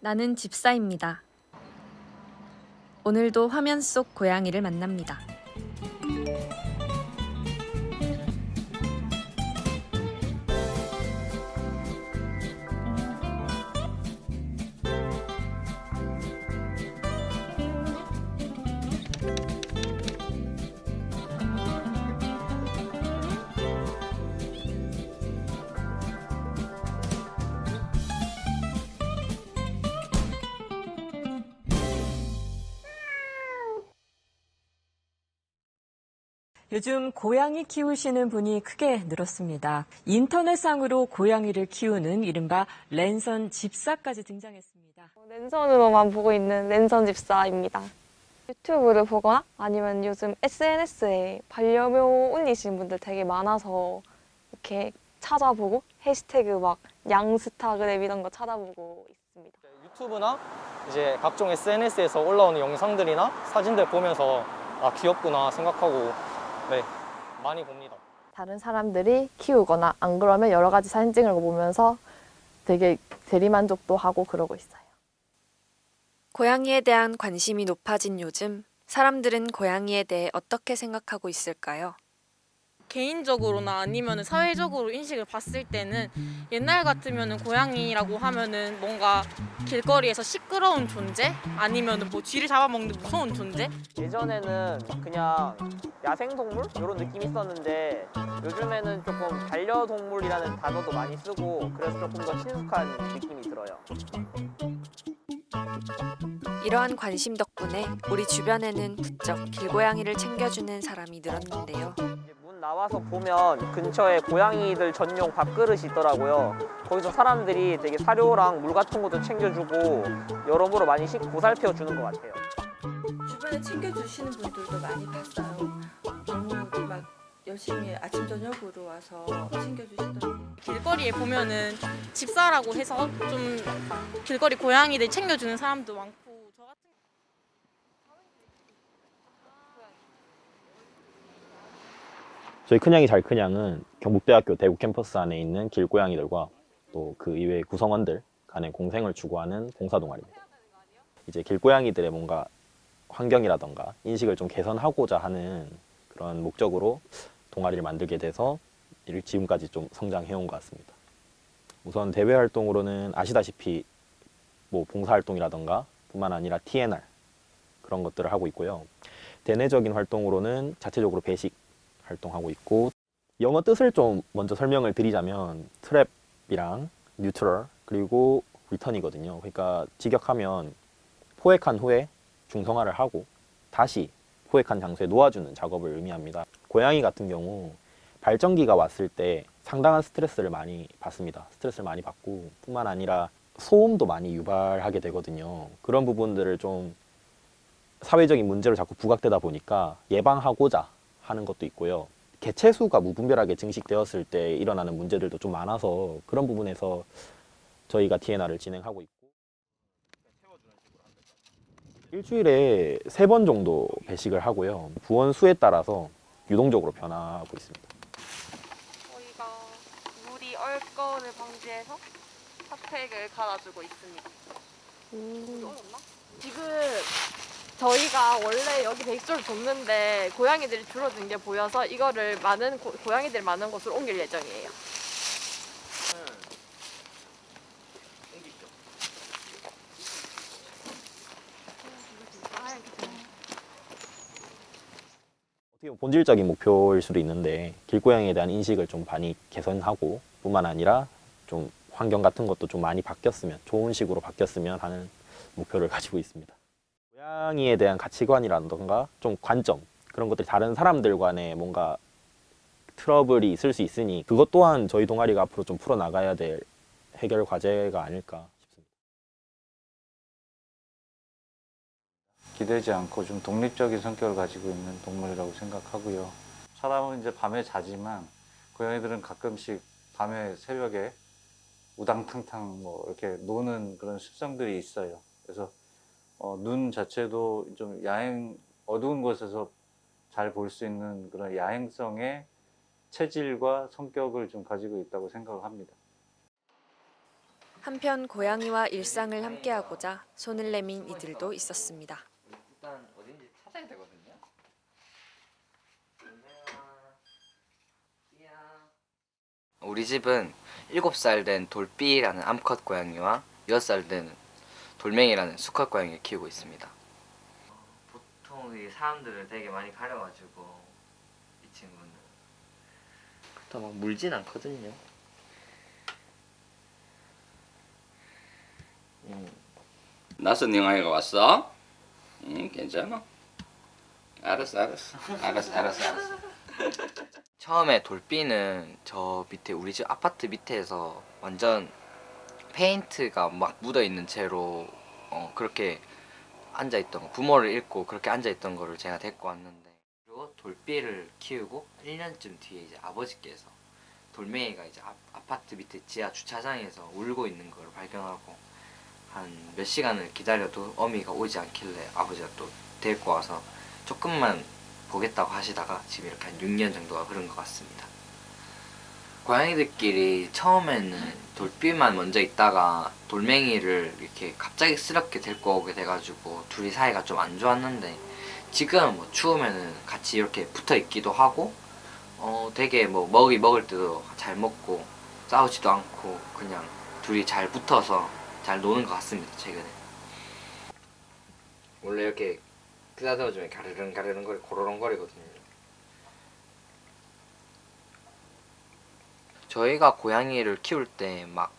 나는 집사입니다. 오늘도 화면 속 고양이를 만납니다. 요즘 고양이 키우시는 분이 크게 늘었습니다. 인터넷상으로 고양이를 키우는 이른바 랜선 집사까지 등장했습니다. 랜선으로만 보고 있는 랜선 집사입니다. 유튜브를 보거나 아니면 요즘 SNS에 반려묘 올리시는 분들 되게 많아서 이렇게 찾아보고 해시태그 막 양스타그램 이런 거 찾아보고 있습니다. 유튜브나 이제 각종 SNS에서 올라오는 영상들이나 사진들 보면서 아 귀엽구나 생각하고 네 많이 봅니다. 다른 사람들이 키우거나 안 그러면 여러 가지 사진 찍는 거 보면서 되게 대리만족도 하고 그러고 있어요. 고양이에 대한 관심이 높아진 요즘, 사람들은 고양이에 대해 어떻게 생각하고 있을까요? 개인적으로나 아니면 사회적으로 인식을 봤을 때는 옛날 같으면 고양이라고 하면은 뭔가 길거리에서 시끄러운 존재? 아니면 뭐 쥐를 잡아먹는 무서운 존재? 예전에는 그냥 야생동물? 이런 느낌이 있었는데 요즘에는 조금 반려동물이라는 단어도 많이 쓰고 그래서 조금 더 친숙한 느낌이 들어요. 이러한 관심 덕분에 우리 주변에는 부쩍 길고양이를 챙겨주는 사람이 늘었는데요. 이제 문 나와서 보면 근처에 고양이들 전용 밥그릇이 있더라고요. 거기서 사람들이 되게 사료랑 물 같은 것도 챙겨주고 여러모로 많이 보살펴 주는 것 같아요. 주변에 챙겨주시는 분들도 많이 봤어요. 너무 막 열심히 아침 저녁으로 와서 챙겨주시더라고요. 길거리에 보면은 집사라고 해서 좀 길거리 고양이들 챙겨주는 사람도 많고 저 같은 저희 큰양이 잘 큰양은 경북대학교 대구 캠퍼스 안에 있는 길고양이들과 또 그 이외의 구성원들 간의 공생을 추구하는 봉사동아리입니다. 이제 길고양이들의 뭔가 환경이라던가 인식을 좀 개선하고자 하는 그런 목적으로 동아리를 만들게 돼서 지금까지 좀 성장해온 것 같습니다. 우선 대외 활동으로는 아시다시피 뭐 봉사활동이라던가 뿐만 아니라 TNR 그런 것들을 하고 있고요. 대내적인 활동으로는 자체적으로 배식 활동하고 있고, 영어 뜻을 좀 먼저 설명을 드리자면 트랩이랑 뉴트럴 그리고 리턴이거든요. 그러니까 직역하면 포획한 후에 중성화를 하고 다시 포획한 장소에 놓아주는 작업을 의미합니다. 고양이 같은 경우 발정기가 왔을 때 상당한 스트레스를 많이 받습니다. 스트레스를 많이 받고 뿐만 아니라 소음도 많이 유발하게 되거든요. 그런 부분들을 좀 사회적인 문제로 자꾸 부각되다 보니까 예방하고자 하는 것도 있고요. 개체수가 무분별하게 증식되었을 때 일어나는 문제들도 좀 많아서 그런 부분에서 저희가 TNR을 진행하고 있고, 일주일에 3번 정도 배식을 하고요. 부원 수에 따라서 유동적으로 변화하고 있습니다. 저희가 물이 얼 거를 방지해서 핫팩을 갈아주고 있습니다. 어렵나? 지금 저희가 원래 여기 백조를 뒀는데 고양이들이 줄어든 게 보여서 이거를 많은 고양이들 많은 곳으로 옮길 예정이에요. 어떻게 보면 본질적인 목표일 수도 있는데 길고양이에 대한 인식을 좀 많이 개선하고 뿐만 아니라 좀 환경 같은 것도 좀 많이 바뀌었으면, 좋은 식으로 바뀌었으면 하는 목표를 가지고 있습니다. 고양이에 대한 가치관이라던가 좀 관점, 그런 것들이 다른 사람들 간에 뭔가 트러블이 있을 수 있으니 그것 또한 저희 동아리가 앞으로 좀 풀어나가야 될 해결 과제가 아닐까 싶습니다. 기대지 않고 좀 독립적인 성격을 가지고 있는 동물이라고 생각하고요. 사람은 이제 밤에 자지만 고양이들은 가끔씩 밤에 새벽에 우당탕탕 뭐 이렇게 노는 그런 습성들이 있어요. 그래서 눈 자체도 좀 어두운 곳에서 잘 볼 수 있는 그런 야행성의 체질과 성격을 좀 가지고 있다고 생각을 합니다. 한편 고양이와 일상을 함께하고자 손을 내민 이들도 있었습니다. 일단 어딘지 찾아야 되거든요. 우리 집은 7살 된 돌비라는 암컷 고양이와 6살 된 돌멩이라는 수컷 고양이를 키우고 있습니다. 보통 이 사람들을 되게 많이 가려가지고 이 친구는 그렇다고 막 물진 않거든요. 낯선 영화가 왔어? 응, 괜찮아. 알았어. 처음에 돌비는 저 밑에 우리 집 아파트 밑에서 완전 페인트가 막 묻어 있는 채로 그렇게 앉아 있던 거, 부모를 잃고 그렇게 앉아 있던 거를 제가 데리고 왔는데, 그리고 돌비를 키우고 1년쯤 뒤에 이제 아버지께서 돌멩이가 이제 아파트 밑에 지하 주차장에서 울고 있는 걸 발견하고 한 몇 시간을 기다려도 어미가 오지 않길래 아버지가 또 데리고 와서 조금만 보겠다고 하시다가 지금 이렇게 한 6년 정도가 흐른 것 같습니다. 고양이들끼리 처음에는 돌비만 먼저 있다가 돌멩이를 이렇게 갑작스럽게 데리고 오게 돼가지고 둘이 사이가 좀 안 좋았는데, 지금 뭐 추우면은 같이 이렇게 붙어 있기도 하고 되게 뭐 먹을 때도 잘 먹고 싸우지도 않고 그냥 둘이 잘 붙어서 잘 노는 것 같습니다. 최근에 원래 이렇게 쓰다듬어주면 가르릉 거리 고로롱거리거든요. 저희가 고양이를 키울 때 막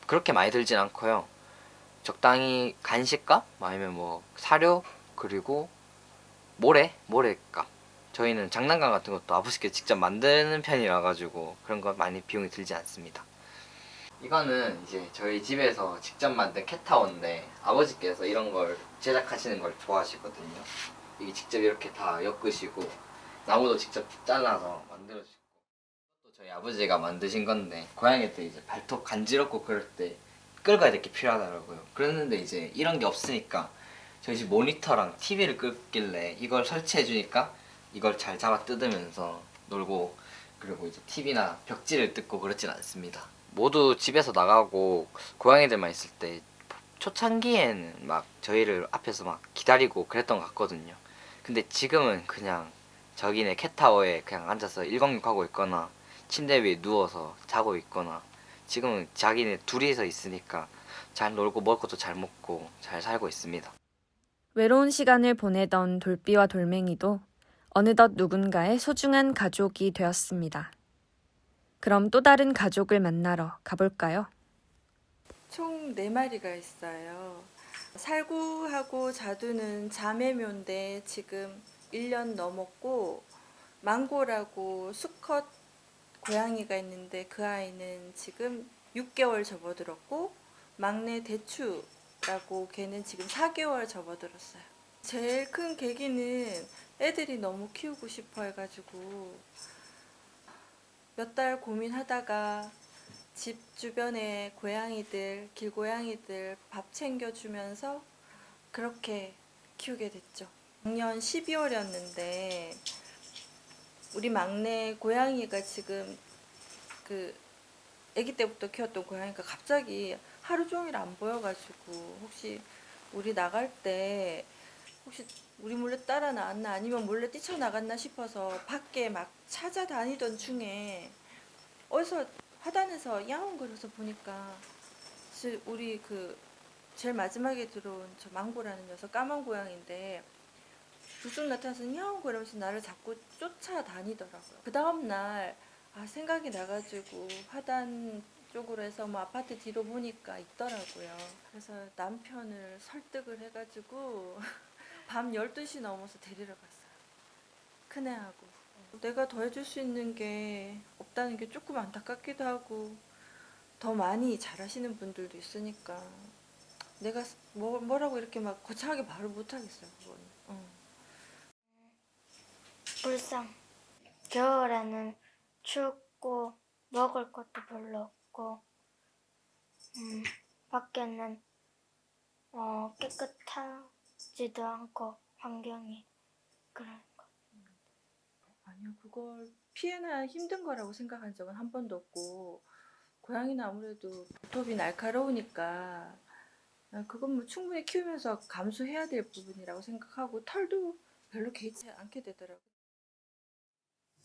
그렇게 많이 들진 않고요. 적당히 간식값 아니면 뭐 사료 그리고 모래값. 저희는 장난감 같은 것도 아버지께 직접 만드는 편이라 가지고 그런 거 많이 비용이 들지 않습니다. 이거는 이제 저희 집에서 직접 만든 캣타워인데, 아버지께서 이런 걸 제작하시는 걸 좋아하시거든요. 이게 직접 이렇게 다 엮으시고 나무도 직접 잘라서 만들어주시고, 또 저희 아버지가 만드신 건데, 고양이들 이제 발톱 간지럽고 그럴 때 끌어야 될 게 필요하더라고요. 그랬는데 이제 이런 게 없으니까 저희 집 모니터랑 TV를 끌길래 이걸 설치해 주니까 이걸 잘 잡아 뜯으면서 놀고, 그리고 이제 TV나 벽지를 뜯고 그렇진 않습니다. 모두 집에서 나가고 고양이들만 있을 때 초창기에는 막 저희를 앞에서 막 기다리고 그랬던 것 같거든요. 근데 지금은 그냥 저기네 캣타워에 그냥 앉아서 106 하고 있거나 침대 위에 누워서 자고 있거나, 지금은 자기네 둘이서 있으니까 잘 놀고 먹을 것도 잘 먹고 잘 살고 있습니다. 외로운 시간을 보내던 돌비와 돌멩이도 어느덧 누군가의 소중한 가족이 되었습니다. 그럼 또 다른 가족을 만나러 가볼까요? 총 4마리가 있어요. 살구하고 자두는 자매묘인데 지금 1년 넘었고, 망고라고 수컷 고양이가 있는데 그 아이는 지금 6개월 접어들었고, 막내 대추라고 걔는 지금 4개월 접어들었어요. 제일 큰 계기는 애들이 너무 키우고 싶어 해가지고 몇 달 고민하다가 집 주변에 고양이들, 길고양이들 밥 챙겨주면서 그렇게 키우게 됐죠. 작년 12월이었는데 우리 막내 고양이가 지금 아기 때부터 키웠던 고양이가 갑자기 하루 종일 안 보여가지고, 혹시 우리 나갈 때 혹시 우리 몰래 따라 나왔나 아니면 몰래 뛰쳐나갔나 싶어서 밖에 막 찾아다니던 중에 어디서 화단에서 야옹거려서 보니까 우리 제일 마지막에 들어온 저 망고라는 녀석, 까만 고양인데 불쑥 나타나서 야옹거리면서 나를 자꾸 쫓아다니더라고요. 그 다음날 생각이 나가지고 화단 쪽으로 해서 뭐 아파트 뒤로 보니까 있더라고요. 그래서 남편을 설득을 해가지고 밤 12시 넘어서 데리러 갔어요. 큰애하고. 내가 더 해줄 수 있는 게 없다는 게 조금 안타깝기도 하고, 더 많이 잘하시는 분들도 있으니까 내가 뭐라고 이렇게 막 거창하게 말을 못하겠어요. 그건. 불상. 겨울에는 춥고 먹을 것도 별로 없고, 밖에는 깨끗하지도 않고 환경이 그런 거. 아니요, 그걸 피해나 힘든 거라고 생각한 적은 한 번도 없고, 고양이는 아무래도 발톱이 날카로우니까 그건 뭐 충분히 키우면서 감수해야 될 부분이라고 생각하고 털도 별로 개의치 않게 되더라고요.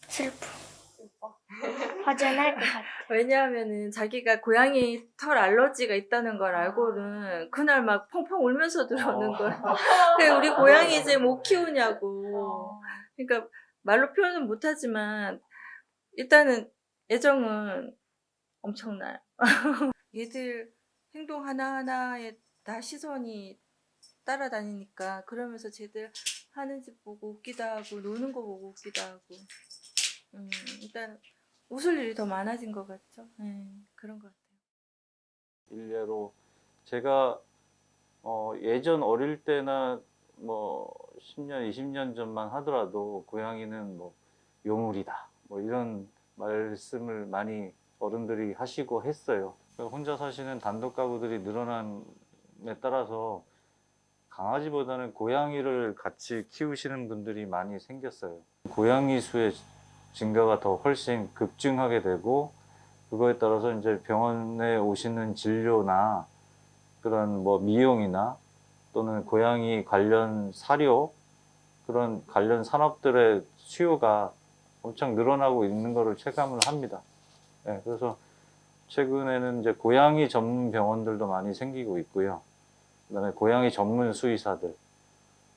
슬퍼. 허전할 것 같아. 왜냐하면은 자기가 고양이 털 알러지가 있다는 걸 알고는 그날 막 펑펑 울면서 들어오는 거야. 그래, 우리 고양이 이제 못 키우냐고. 그러니까 말로 표현은 못하지만 일단은 애정은 엄청나요. 얘들 행동 하나하나에 다 시선이 따라다니니까 그러면서 쟤들 하는 짓 보고 웃기도 하고 노는 거 보고 웃기도 하고 일단 웃을 일이 더 많아진 것 같죠. 그런 것 같아요. 일례로 제가 예전 어릴 때나 뭐 10년, 20년 전만 하더라도 고양이는 뭐 요물이다. 뭐 이런 말씀을 많이 어른들이 하시고 했어요. 혼자 사시는 단독 가구들이 늘어남에 따라서 강아지보다는 고양이를 같이 키우시는 분들이 많이 생겼어요. 고양이 수의 증가가 더 훨씬 급증하게 되고 그거에 따라서 이제 병원에 오시는 진료나 그런 뭐 미용이나 또는 고양이 관련 사료 그런 관련 산업들의 수요가 엄청 늘어나고 있는 것을 체감을 합니다. 네, 그래서 최근에는 이제 고양이 전문 병원들도 많이 생기고 있고요. 그다음에 고양이 전문 수의사들의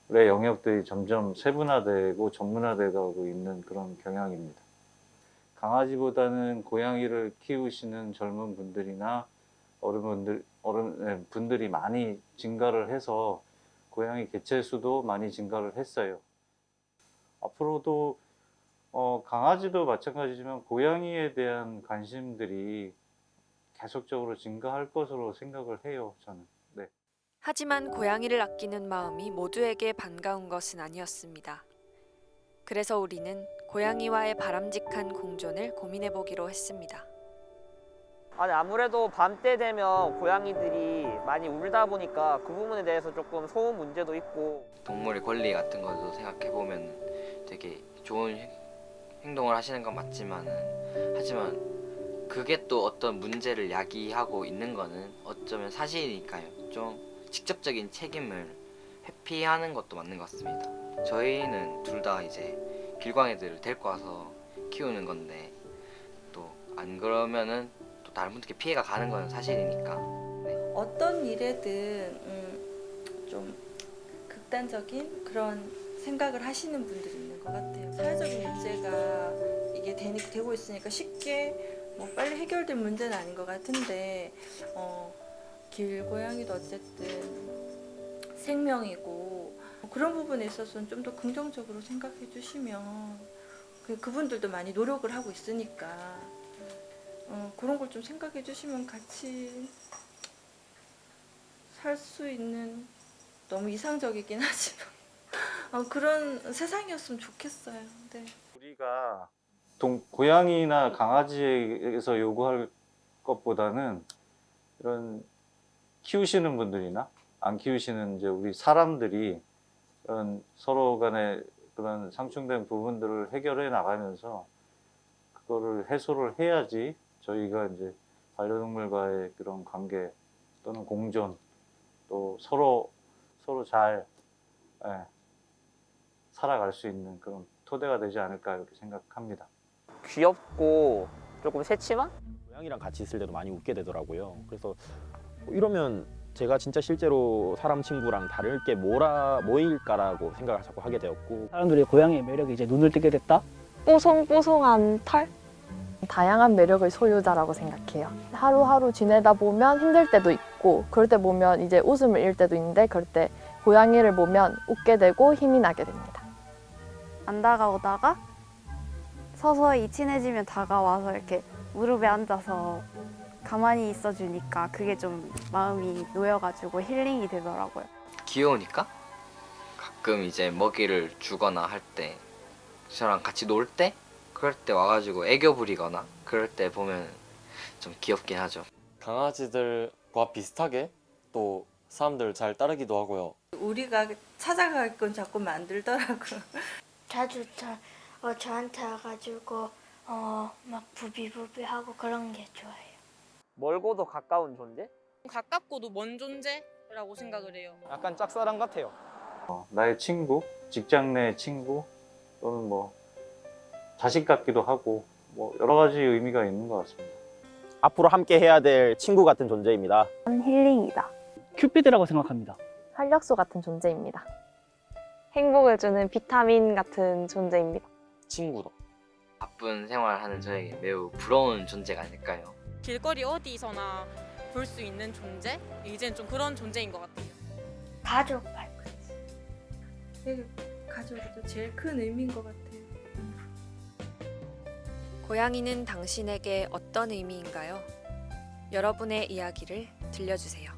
영역들이 점점 세분화되고 전문화되고 있는 그런 경향입니다. 강아지보다는 고양이를 키우시는 젊은 분들이나 어른분들이 많이 증가를 해서 고양이 개체 수도 많이 증가를 했어요. 앞으로도 강아지도 마찬가지지만 고양이에 대한 관심들이 계속적으로 증가할 것으로 생각을 해요, 저는. 네. 하지만 고양이를 아끼는 마음이 모두에게 반가운 것은 아니었습니다. 그래서 우리는 고양이와의 바람직한 공존을 고민해 보기로 했습니다. 아니 아무래도 밤 때 되면 고양이들이 많이 울다 보니까 그 부분에 대해서 조금 소음 문제도 있고 동물의 권리 같은 것도 생각해 보면 되게 좋은 행동을 하시는 건 맞지만은 하지만 그게 또 어떤 문제를 야기하고 있는 거는 어쩌면 사실이니까요. 좀 직접적인 책임을 회피하는 것도 맞는 것 같습니다. 저희는 둘 다 이제 길광이들을 데리고 와서 키우는 건데 또 안 그러면은 또 다른 분들께 피해가 가는 건 사실이니까. 네. 어떤 일에든 좀 극단적인 그런 생각을 하시는 분들이 있는 것 같아요. 사회적인 문제가 이게 되고 있으니까 쉽게 뭐 빨리 해결될 문제는 아닌 것 같은데 길고양이도 어쨌든 생명이고 그런 부분에 있어서는 좀 더 긍정적으로 생각해 주시면 그분들도 많이 노력을 하고 있으니까 그런 걸 좀 생각해 주시면 같이 살 수 있는 너무 이상적이긴 하지만 그런 세상이었으면 좋겠어요. 네. 우리가 고양이나 강아지에서 요구할 것보다는 이런 키우시는 분들이나 안 키우시는 이제 우리 사람들이 그런 서로 간에 그런 상충된 부분들을 해결해 나가면서 그거를 해소를 해야지 저희가 이제 반려동물과의 그런 관계 또는 공존 또 서로 잘 살아갈 수 있는 그런 토대가 되지 않을까 이렇게 생각합니다. 귀엽고 조금 새침한? 고양이랑 같이 있을 때도 많이 웃게 되더라고요. 그래서 이러면 제가 진짜 실제로 사람 친구랑 다를 게 뭐일까라고 생각을 자꾸 하게 되었고 사람들이 고양이의 매력에 이제 눈을 뜨게 됐다? 뽀송뽀송한 털? 다양한 매력의 소유자라고 생각해요. 하루하루 지내다 보면 힘들 때도 있고 그럴 때 보면 이제 웃음을 잃을 때도 있는데 그럴 때 고양이를 보면 웃게 되고 힘이 나게 됩니다. 안 다가오다가 서서히 친해지면 다가와서 이렇게 무릎에 앉아서 가만히 있어주니까 그게 좀 마음이 놓여가지고 힐링이 되더라고요. 귀여우니까 가끔 이제 먹이를 주거나 할 때 저랑 같이 놀 때 그럴 때 와가지고 애교 부리거나 그럴 때 보면 좀 귀엽긴 하죠. 강아지들과 비슷하게 또 사람들 잘 따르기도 하고요. 우리가 찾아갈 건 자꾸 만들더라고요. 자주 저한테 와가지고 막 부비부비하고 그런 게 좋아요. 멀고도 가까운 존재? 가깝고도 먼 존재라고 생각을 해요. 약간 짝사랑 같아요. 나의 친구, 직장 내 친구 또는 뭐 자식 같기도 하고 뭐 여러 가지 의미가 있는 것 같습니다. 앞으로 함께 해야 될 친구 같은 존재입니다. 힐링이다. 큐피드라고 생각합니다. 활력소 같은 존재입니다. 행복을 주는 비타민 같은 존재입니다. 친구다. 바쁜 생활하는 저에게 매우 부러운 존재가 아닐까요? 길거리 어디서나 볼 수 있는 존재? 이제는 좀 그런 존재인 것 같아요. 가족 발끝. 되게 가족이죠. 제일 큰 의미인 것 같아요. 고양이는 당신에게 어떤 의미인가요? 여러분의 이야기를 들려주세요.